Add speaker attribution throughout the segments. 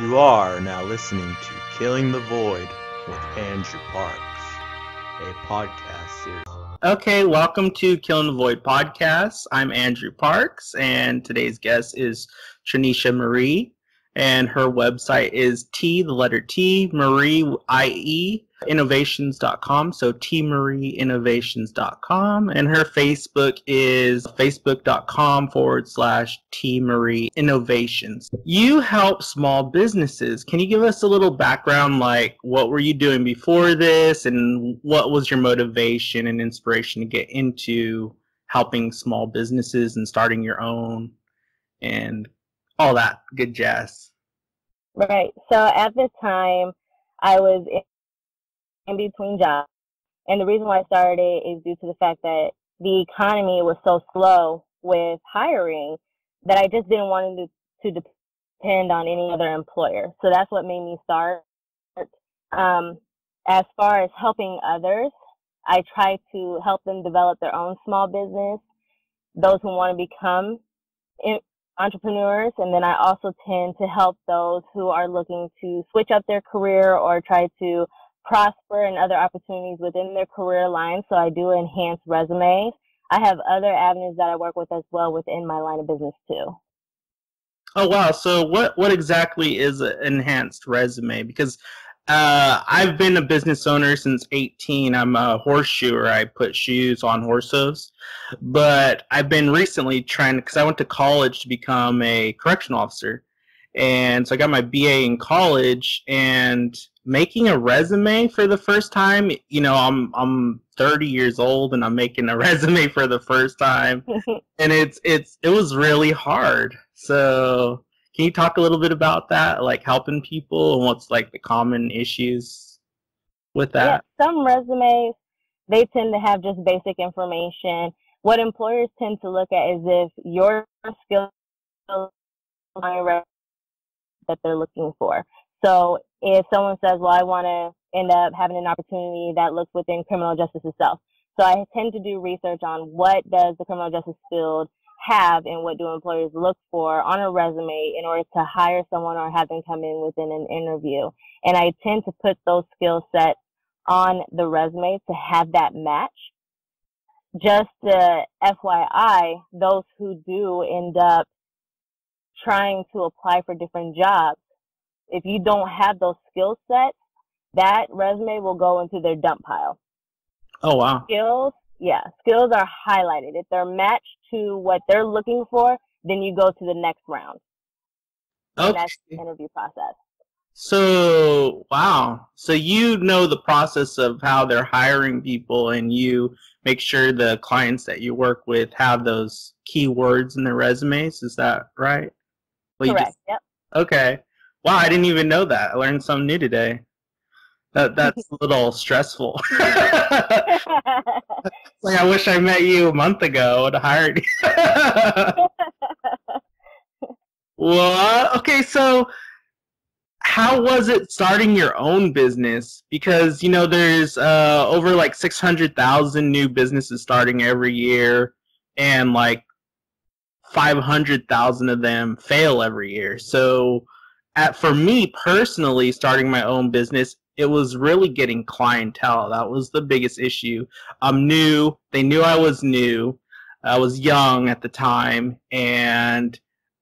Speaker 1: You are now listening to Killing the Void with Andrew Parks, a podcast series. Okay, welcome to Killing the Void podcast. I'm Andrew Parks, and today's guest is Trenisha Marie, and her website is Marie, I-E, innovations.com, so tmarieinnovations.com, and her Facebook is facebook.com/tmarieinnovations. You help small businesses. Can you give us a little background, like what were you doing before this, and what was your motivation and inspiration to get into helping small businesses and starting your own and all that good jazz?
Speaker 2: Right. So at the time, I was in between jobs. And the reason why I started is due to the fact that the economy was so slow with hiring that I just didn't want to depend on any other employer. So that's what made me start. As far as helping others, I try to help them develop their own small business, those who want to become entrepreneurs, and then I also tend to help those who are looking to switch up their career or try to prosper in other opportunities within their career line. So I do enhance resumes. I have other avenues that I work with as well within my line of business too.
Speaker 1: Oh wow! So what exactly is an enhanced resume? Because I've been a business owner since 18. I'm a horseshoer. I put shoes on horse hooves. But I've been recently trying, because I went to college to become a correctional officer. And so I got my BA in college, and making a resume for the first time, I'm 30 years old and I'm making a resume for the first time. And it was really hard. So can you talk a little bit about that, like helping people and what's like the common issues with that?
Speaker 2: Yeah, some resumes, they tend to have just basic information. What employers tend to look at is if your skills that they're looking for. So if someone says, well, I want to end up having an opportunity that looks within criminal justice itself. So I tend to do research on what does the criminal justice field have and what do employers look for on a resume in order to hire someone or have them come in within an interview. And I tend to put those skill sets on the resume to have that match. Just FYI, those who do end up trying to apply for different jobs, if you don't have those skill sets, that resume will go into their dump pile.
Speaker 1: Oh, wow.
Speaker 2: Skills are highlighted. If they're matched to what they're looking for, then you go to the next round.
Speaker 1: Okay.
Speaker 2: And that's the interview process.
Speaker 1: So, wow. So you know the process of how they're hiring people, and you make sure the clients that you work with have those keywords in their resumes. Is that right?
Speaker 2: Well, correct. Yep.
Speaker 1: Okay. Wow, I didn't even know that. I learned something new today. That's a little stressful. Like, I wish I met you a month ago. I would have hired you. Well, okay, so how was it starting your own business? Because, there's over like 600,000 new businesses starting every year, and like 500,000 of them fail every year. So for me personally, starting my own business, it was really getting clientele. That was the biggest issue. I'm new. They knew I was new. I was young at the time, and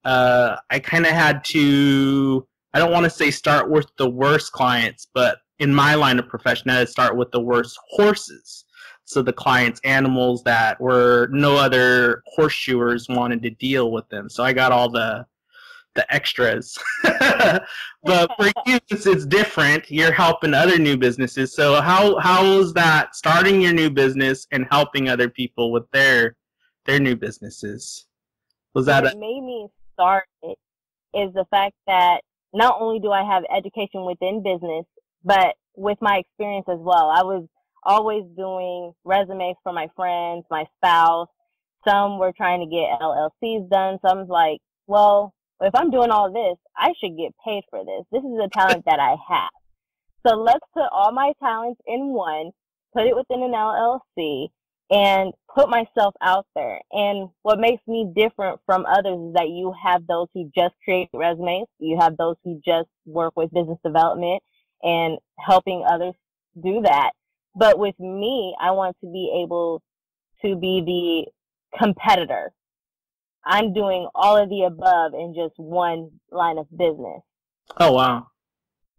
Speaker 1: I kind of had to, I don't want to say start with the worst clients, but in my line of profession, I had to start with the worst horses. So the clients, animals that were no other horseshoers wanted to deal with them. So I got all the extras. But for you, it's different. You're helping other new businesses. So how was that, starting your new business and helping other people with their new businesses? Was that
Speaker 2: what made me start it is the fact that not only do I have education within business, but with my experience as well. I was always doing resumes for my friends, my spouse. Some were trying to get LLCs done. Some's like, well, if I'm doing all this, I should get paid for this. This is a talent that I have. So let's put all my talents in one, put it within an LLC, and put myself out there. And what makes me different from others is that you have those who just create resumes, you have those who just work with business development and helping others do that. But with me, I want to be able to be the competitor. I'm doing all of the above in just one line of business.
Speaker 1: Oh, wow.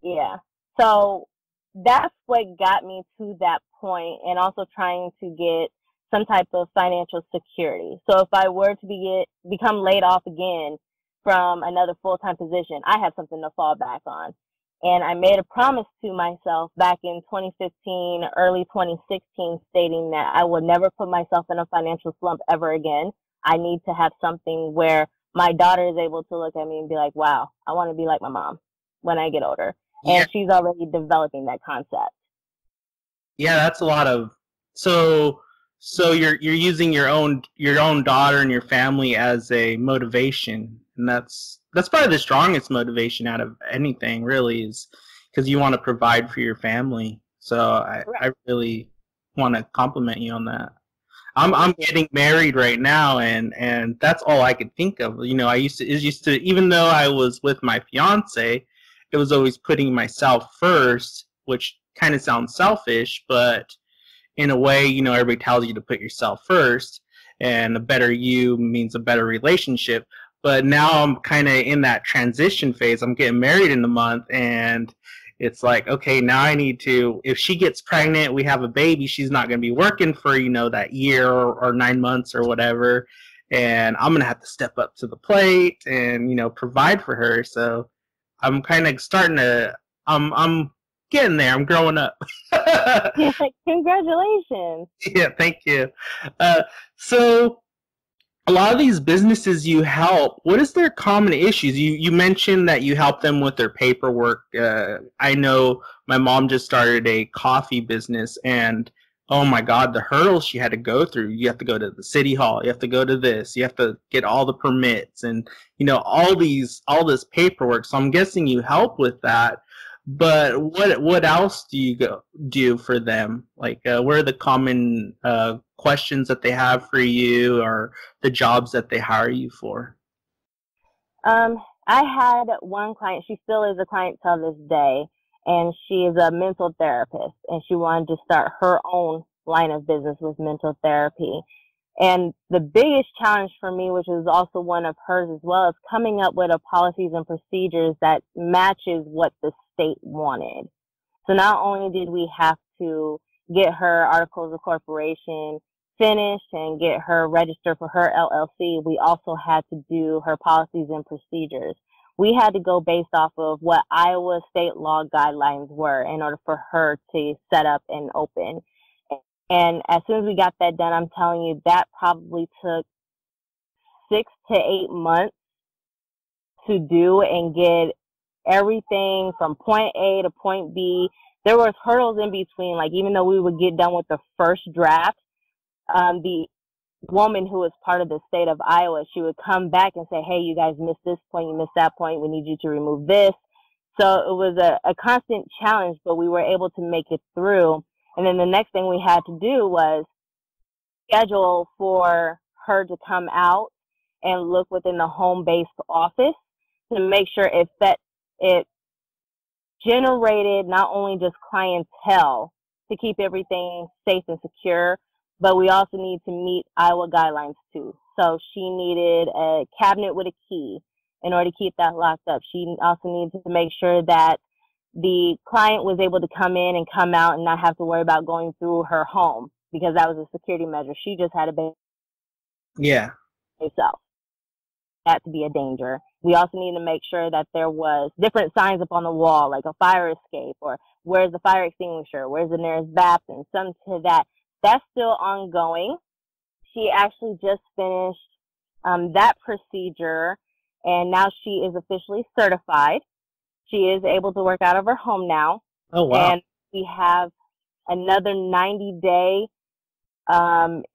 Speaker 2: Yeah. So that's what got me to that point, and also trying to get some type of financial security. So if I were to become laid off again from another full-time position, I have something to fall back on. And I made a promise to myself back in 2015, early 2016, stating that I would never put myself in a financial slump ever again. I need to have something where my daughter is able to look at me and be like, wow, I want to be like my mom when I get older.
Speaker 1: Yeah.
Speaker 2: And she's already developing that concept.
Speaker 1: Yeah, that's a lot of so you're using your own daughter and your family as a motivation, and that's probably the strongest motivation out of anything, really, is because you want to provide for your family. So I really want to compliment you on that. I'm getting married right now, and that's all I could think of. You know, I used to even though I was with my fiance, it was always putting myself first, which kind of sounds selfish, but in a way, you know, everybody tells you to put yourself first, and a better you means a better relationship. But now I'm kind of in that transition phase. I'm getting married in a month, and it's like, okay, now I need to, if she gets pregnant, we have a baby, she's not going to be working for, you know, that year or 9 months or whatever. And I'm going to have to step up to the plate and, you know, provide for her. So I'm kind of starting to, I'm getting there. I'm growing up.
Speaker 2: Yeah, congratulations.
Speaker 1: Yeah, thank you. So a lot of these businesses you help, what is their common issues? You mentioned that you help them with their paperwork. I know my mom just started a coffee business, and oh my God, the hurdles she had to go through. You have to go to the city hall. You have to go to this. You have to get all the permits, and you know all this paperwork. So I'm guessing you help with that. But what else do you do for them? Like, what are the common questions that they have for you, or the jobs that they hire you for?
Speaker 2: I had one client. She still is a client till this day, and she is a mental therapist, and she wanted to start her own line of business with mental therapy. And the biggest challenge for me, which is also one of hers as well, is coming up with a policies and procedures that matches what the state wanted. So not only did we have to get her articles of corporation finished and get her registered for her LLC, we also had to do her policies and procedures. We had to go based off of what Iowa state law guidelines were in order for her to set up and open. And as soon as we got that done, I'm telling you, that probably took 6 to 8 months to do and get everything from point A to point B. There was hurdles in between. Like, even though we would get done with the first draft, the woman who was part of the state of Iowa, she would come back and say, hey, you guys missed this point, you missed that point, we need you to remove this. So it was a constant challenge, but we were able to make it through. And then the next thing we had to do was schedule for her to come out and look within the home-based office to make sure it generated not only just clientele to keep everything safe and secure, but we also need to meet Iowa guidelines too. So she needed a cabinet with a key in order to keep that locked up. She also needed to make sure that the client was able to come in and come out and not have to worry about going through her home, because that was a security measure. She just had to be herself. That to be a danger. We also need to make sure that there was different signs up on the wall, like a fire escape, or where's the fire extinguisher, where's the nearest bathroom, something to that. That's still ongoing. She actually just finished that procedure, and now she is officially certified. She is able to work out of her home now.
Speaker 1: Oh, wow.
Speaker 2: And we have another 90-day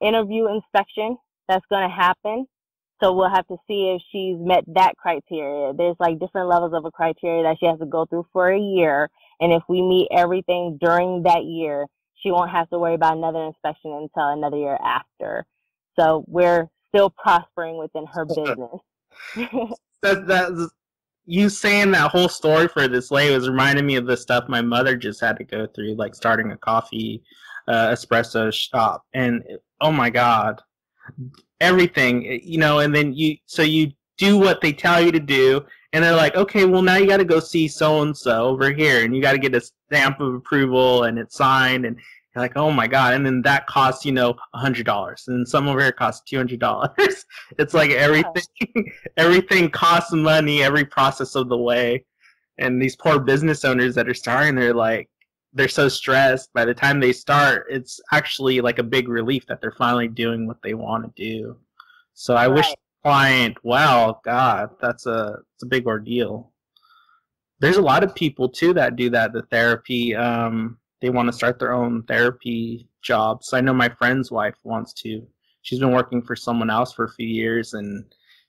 Speaker 2: interview inspection that's going to happen. So we'll have to see if she's met that criteria. There's like different levels of a criteria that she has to go through for a year. And if we meet everything during that year, she won't have to worry about another inspection until another year after. So we're still prospering within her business.
Speaker 1: That's you saying that whole story for this lady was reminding me of the stuff my mother just had to go through, like starting a coffee espresso shop, and oh my god, everything, and then you do what they tell you to do, and they're like, okay, well now you got to go see so and so over here, and you got to get a stamp of approval, and it's signed, and you're like, oh my god, and then that costs $100, and some over here costs $200. It's like everything costs money every process of the way, and these poor business owners that are starting, they're so stressed. By the time they start, it's actually like a big relief that they're finally doing what they want to do. So I wish the client, wow, God, it's a big ordeal. There's a lot of people too that do that, the therapy. They want to start their own therapy jobs. I know my friend's wife wants to. She's been working for someone else for a few years, and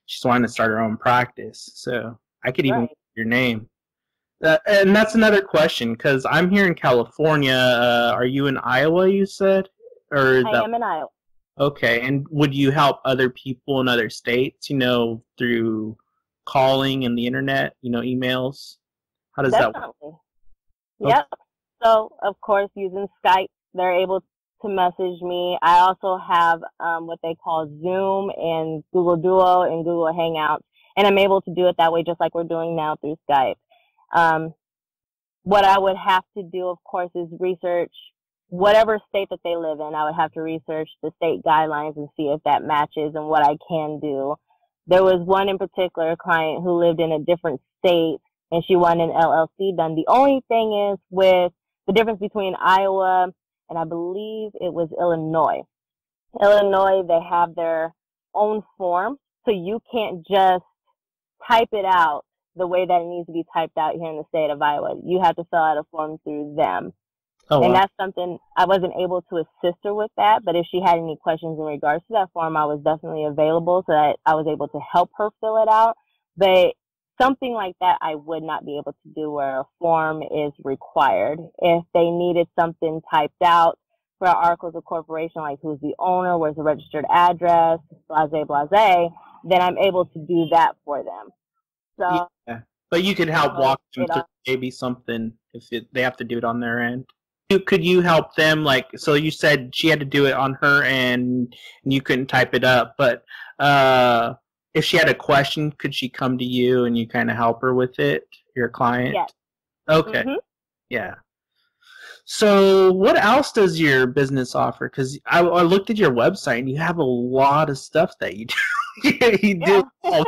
Speaker 1: she's wanting to start her own practice. So I could even get your name. And that's another question, because I'm here in California. Are you in Iowa, you said?
Speaker 2: I am in Iowa.
Speaker 1: Okay, and would you help other people in other states, through calling and the internet, emails? How does that work?
Speaker 2: Yep. So, of course, using Skype, they're able to message me. I also have what they call Zoom and Google Duo and Google Hangouts, and I'm able to do it that way just like we're doing now through Skype. What I would have to do, of course, is research whatever state that they live in. I would have to research the state guidelines and see if that matches and what I can do. There was one in particular, a client who lived in a different state, and she wanted an LLC done. The only thing is with the difference between Iowa and I believe it was Illinois. Illinois, they have their own form, so you can't just type it out the way that it needs to be typed out here in the state of Iowa. You have to fill out a form through them.
Speaker 1: Oh, wow.
Speaker 2: And that's something I wasn't able to assist her with that, but if she had any questions in regards to that form, I was definitely available so that I was able to help her fill it out. But something like that I would not be able to do where a form is required. If they needed something typed out for articles of corporation, like who's the owner, where's the registered address, blase, blase, then I'm able to do that for them. So,
Speaker 1: yeah. But you could help walk them through maybe something if they have to do it on their end. Could you help them, so you said she had to do it on her end and you couldn't type it up, but if she had a question, could she come to you and you kind of help her with it, your client?
Speaker 2: Yes.
Speaker 1: Okay. Mm-hmm. Yeah. So what else does your business offer? Because I looked at your website and you have a lot of stuff that you do. You do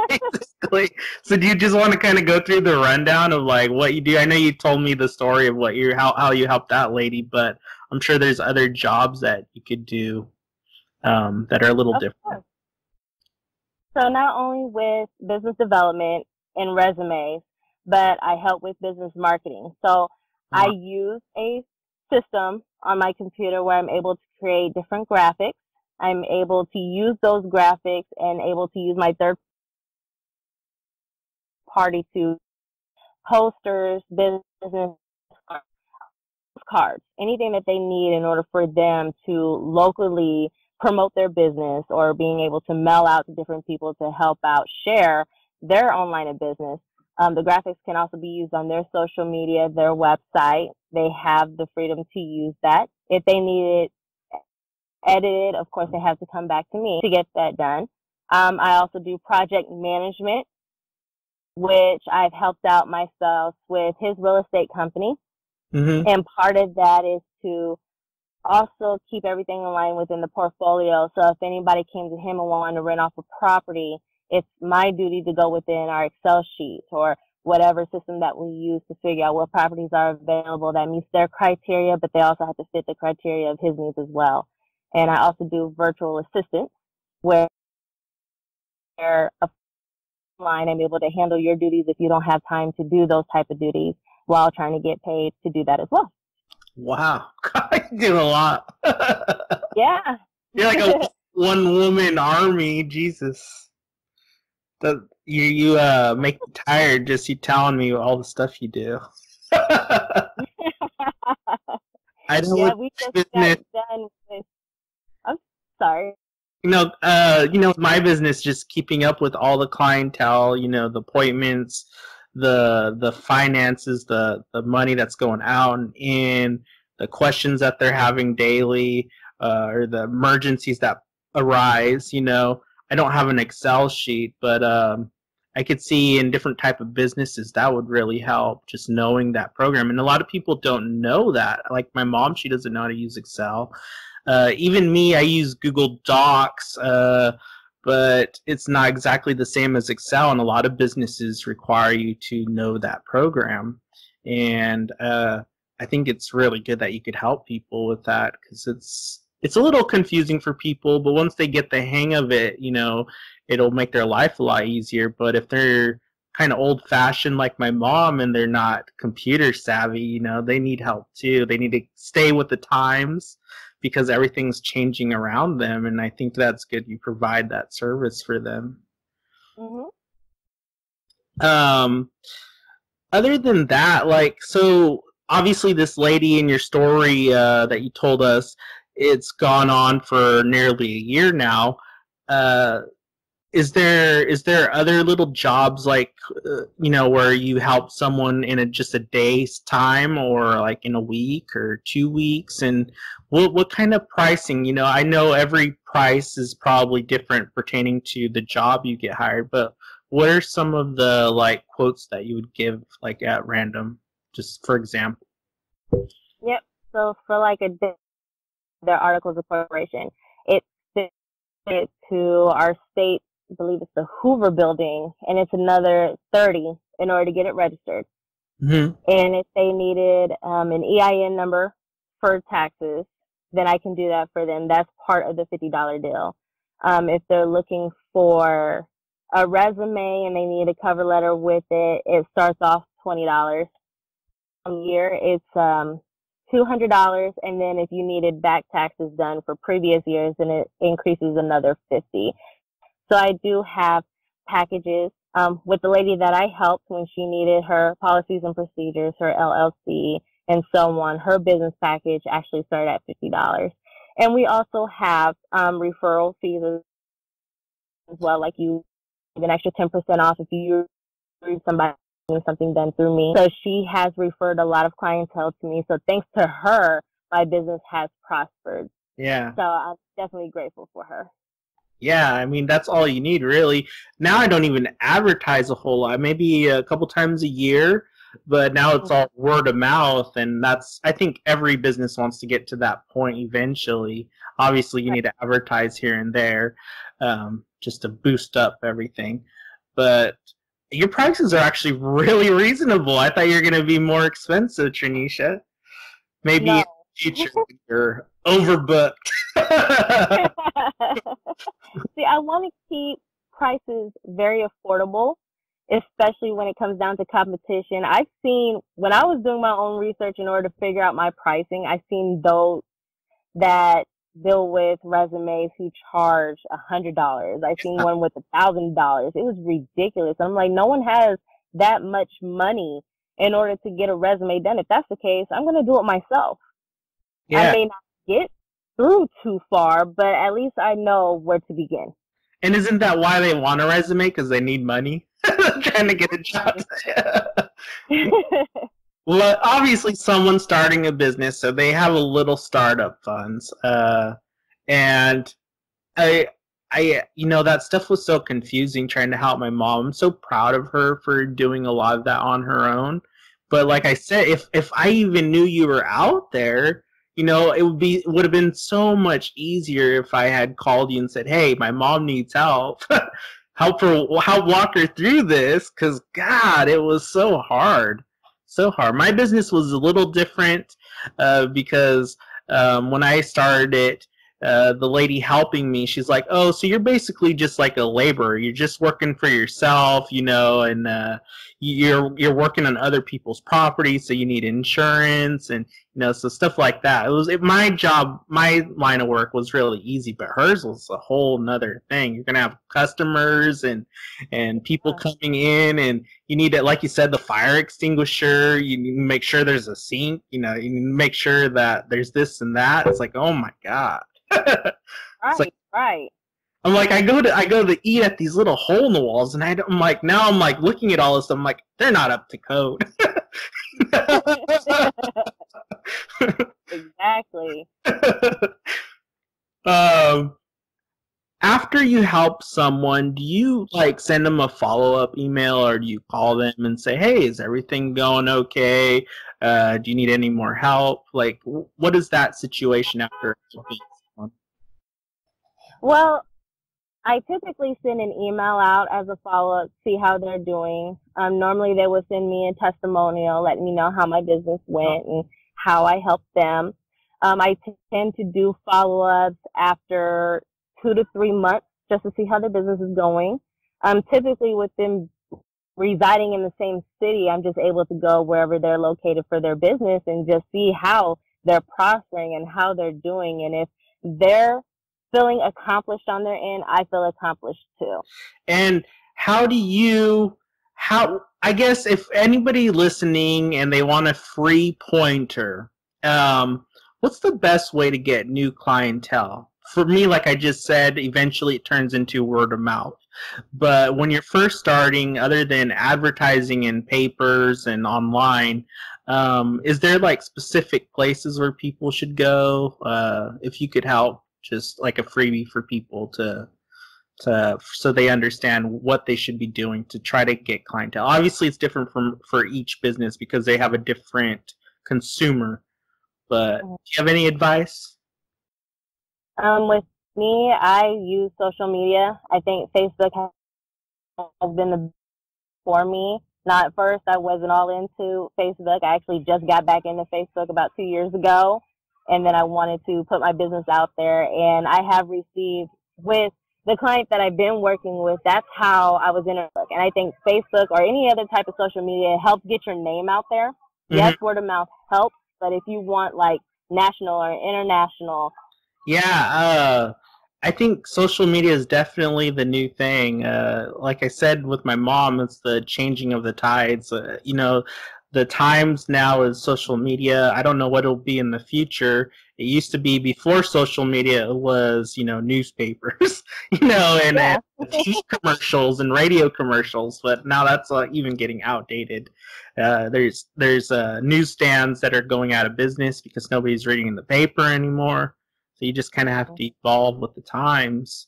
Speaker 1: basically. So do you just want to kind of go through the rundown of what you do? I know you told me the story of how you helped that lady, but I'm sure there's other jobs that you could do that are a little different.
Speaker 2: Course. So not only with business development and resumes, but I help with business marketing. So I use a system on my computer where I'm able to create different graphics. I'm able to use those graphics and able to use my third party to posters, business cards, anything that they need in order for them to locally promote their business or being able to mail out to different people to help out share their online of business. The graphics can also be used on their social media, their website. They have the freedom to use that. If they need it edited, of course, they have to come back to me to get that done. I also do project management, which I've helped out myself with his real estate company. Mm-hmm. And part of that is to also keep everything in line within the portfolio. So if anybody came to him and wanted to rent off a property, it's my duty to go within our Excel sheet or whatever system that we use to figure out what properties are available that meets their criteria, but they also have to fit the criteria of his needs as well. And I also do virtual assistance where I'm able to handle your duties if you don't have time to do those type of duties while trying to get paid to do that as well. Wow.
Speaker 1: You do a lot.
Speaker 2: Yeah.
Speaker 1: You're like a one-woman army. Jesus. You make me tired just you telling me all the stuff you do. I know
Speaker 2: Yeah,
Speaker 1: with
Speaker 2: we just
Speaker 1: my
Speaker 2: got
Speaker 1: business,
Speaker 2: done with. I'm sorry.
Speaker 1: my business just keeping up with all the clientele, the appointments, the finances, the money that's going out and in, the questions that they're having daily, or the emergencies that arise. I don't have an Excel sheet, but I could see in different type of businesses that would really help, just knowing that program. And a lot of people don't know that. Like my mom, she doesn't know how to use Excel. Even me, I use Google Docs, but it's not exactly the same as Excel, and a lot of businesses require you to know that program. And I think it's really good that you could help people with that, because it's a little confusing for people, but once they get the hang of it, it'll make their life a lot easier. But if they're kind of old fashioned like my mom and they're not computer savvy, they need help too. They need to stay with the times because everything's changing around them, and I think that's good you provide that service for them.
Speaker 2: Mhm.
Speaker 1: Um, Other than that, like, so obviously this lady in your story that you told us, it's gone on for nearly a year now. Uh, is there other little jobs like where you help someone in just a day's time, or like in a week or 2 weeks, and what kind of pricing? I know every price is probably different pertaining to the job you get hired, but what are some of the like quotes that you would give like at random, just for example?
Speaker 2: Yep. So for like their articles of corporation, it it to our state, I believe it's the Hoover building, and it's another 30 in order to get it registered.
Speaker 1: Mm-hmm.
Speaker 2: And if they needed an EIN number for taxes, then I can do that for them. That's part of the $50 deal. If they're looking for a resume and they need a cover letter with it, it starts off $20. A year, it's $200, and then if you needed back taxes done for previous years, then it increases another 50. So I do have packages with the lady that I helped when she needed her policies and procedures, her LLC, and so on. Her business package actually started at $50. And we also have referral fees as well, like you get an extra 10% off if you refer somebody something done through me. So she has referred a lot of clientele to me. So thanks to her, my business has prospered.
Speaker 1: Yeah.
Speaker 2: So I'm definitely grateful for her.
Speaker 1: Yeah, I mean, that's all you need, really. Now I don't even advertise a whole lot, maybe a couple times a year, but now it's all word of mouth, and I think every business wants to get to that point eventually. Obviously, you need to advertise here and there, just to boost up everything. But your prices are actually really reasonable. I thought you were going to be more expensive, Trenisha. Maybe in
Speaker 2: No.
Speaker 1: the future you're overbooked.
Speaker 2: See, I want to keep prices very affordable, especially when it comes down to competition. I've seen, when I was doing my own research in order to figure out my pricing, I've seen those that deal with resumes who charge $100. I've seen one with $1,000. It was ridiculous. I'm like, no one has that much money in order to get a resume done. If that's the case, I'm going to do it myself.
Speaker 1: Yeah.
Speaker 2: I may not get through too far, but at least I know where to begin.
Speaker 1: And isn't that why they want a resume? Because they need money? Trying to get a job. Well, obviously someone's starting a business, so they have a little startup funds. And that stuff was so confusing trying to help my mom. I'm so proud of her for doing a lot of that on her own. But like I said, if I even knew you were out there, it would have been so much easier if I had called you and said, "Hey, my mom needs help. Help walk her through this." Because God, it was so hard, so hard. My business was a little different because when I started it, the lady helping me, she's like, "Oh, so you're basically just like a laborer. You're just working for yourself, and you're working on other people's property, so you need insurance and so stuff like that." My job, my line of work was really easy, but hers was a whole nother thing. You're gonna have customers and people coming in, and you need it, like you said, the fire extinguisher. You need to make sure there's a sink. You need to make sure that there's this and that. It's like, oh my god.
Speaker 2: Right.
Speaker 1: I'm like, I go to eat at these little hole in the walls, and I'm like looking at all this. I'm like, they're not up to code.
Speaker 2: Exactly.
Speaker 1: After you help someone, do you send them a follow-up email, or do you call them and say, "Hey, is everything going okay? Do you need any more help?" What is that situation after helping someone?
Speaker 2: Well, I typically send an email out as a follow-up, see how they're doing. Normally they will send me a testimonial, letting me know how my business went and how I helped them. I tend to do follow-ups after 2 to 3 months just to see how their business is going. Typically with them residing in the same city, I'm just able to go wherever they're located for their business and just see how they're prospering and how they're doing. And if they're feeling accomplished on their end, I feel accomplished too.
Speaker 1: And I guess if anybody listening and they want a free pointer, what's the best way to get new clientele? For me, like I just said, eventually it turns into word of mouth. But when you're first starting, other than advertising in papers and online, is there specific places where people should go? If you could help, just like a freebie for people so they understand what they should be doing to try to get clientele. Obviously, it's different for each business because they have a different consumer. But do you have any advice?
Speaker 2: With me, I use social media. I think Facebook has been the for me. Not at first, I wasn't all into Facebook. I actually just got back into Facebook about 2 years ago. And then I wanted to put my business out there. And I have received, with the client that I've been working with, that's how I was in it. And I think Facebook or any other type of social media helps get your name out there. Mm-hmm. Yes, word of mouth helps. But if you want national or international.
Speaker 1: Yeah, I think social media is definitely the new thing. Like I said with my mom, it's the changing of the tides. The times now is social media. I don't know what it'll be in the future. It used to be before social media, it was, newspapers, and TV commercials and radio commercials. But now that's even getting outdated. There's newsstands that are going out of business because nobody's reading the paper anymore. So you just kind of have to evolve with the times.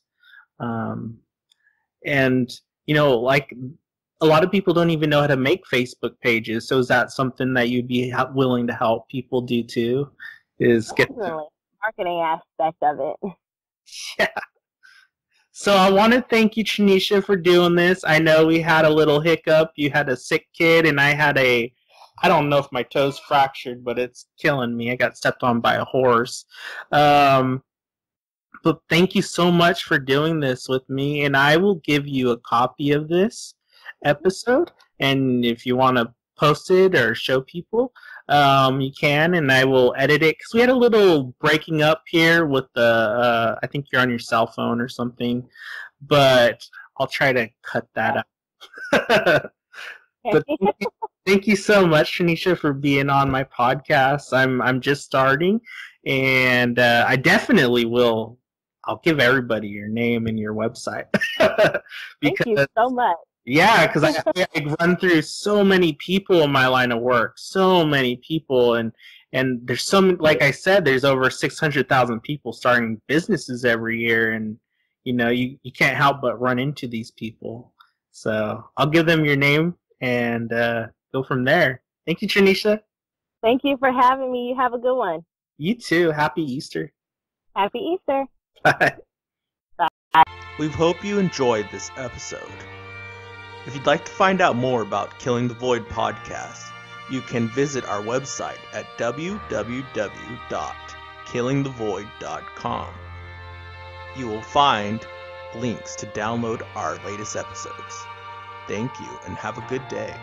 Speaker 1: A lot of people don't even know how to make Facebook pages. So is that something that you'd be willing to help people do too?
Speaker 2: Definitely. Marketing aspect of it.
Speaker 1: Yeah. So I want to thank you, Trenisha, for doing this. I know we had a little hiccup. You had a sick kid, and I don't know if my toe's fractured, but it's killing me. I got stepped on by a horse. But thank you so much for doing this with me, and I will give you a copy of this episode, and if you want to post it or show people, you can, and I will edit it, because we had a little breaking up here with the I think you're on your cell phone or something, but I'll try to cut that out. But thank you so much, Trenisha, for being on my podcast. I'm just starting, and I definitely will. I'll give everybody your name and your website.
Speaker 2: Thank you so much.
Speaker 1: Yeah, because I run through so many people in my line of work, so many people, and there's like I said, there's over 600,000 people starting businesses every year, and you can't help but run into these people. So I'll give them your name and go from there. Thank you, Trenisha.
Speaker 2: Thank you for having me. You have a good one.
Speaker 1: You too. Happy Easter.
Speaker 2: Happy Easter.
Speaker 1: Bye.
Speaker 2: Bye.
Speaker 3: We hope you enjoyed this episode. If you'd like to find out more about Killing the Void podcast, you can visit our website at www.killingthevoid.com. you will find links to download our latest episodes. Thank you and have a good day.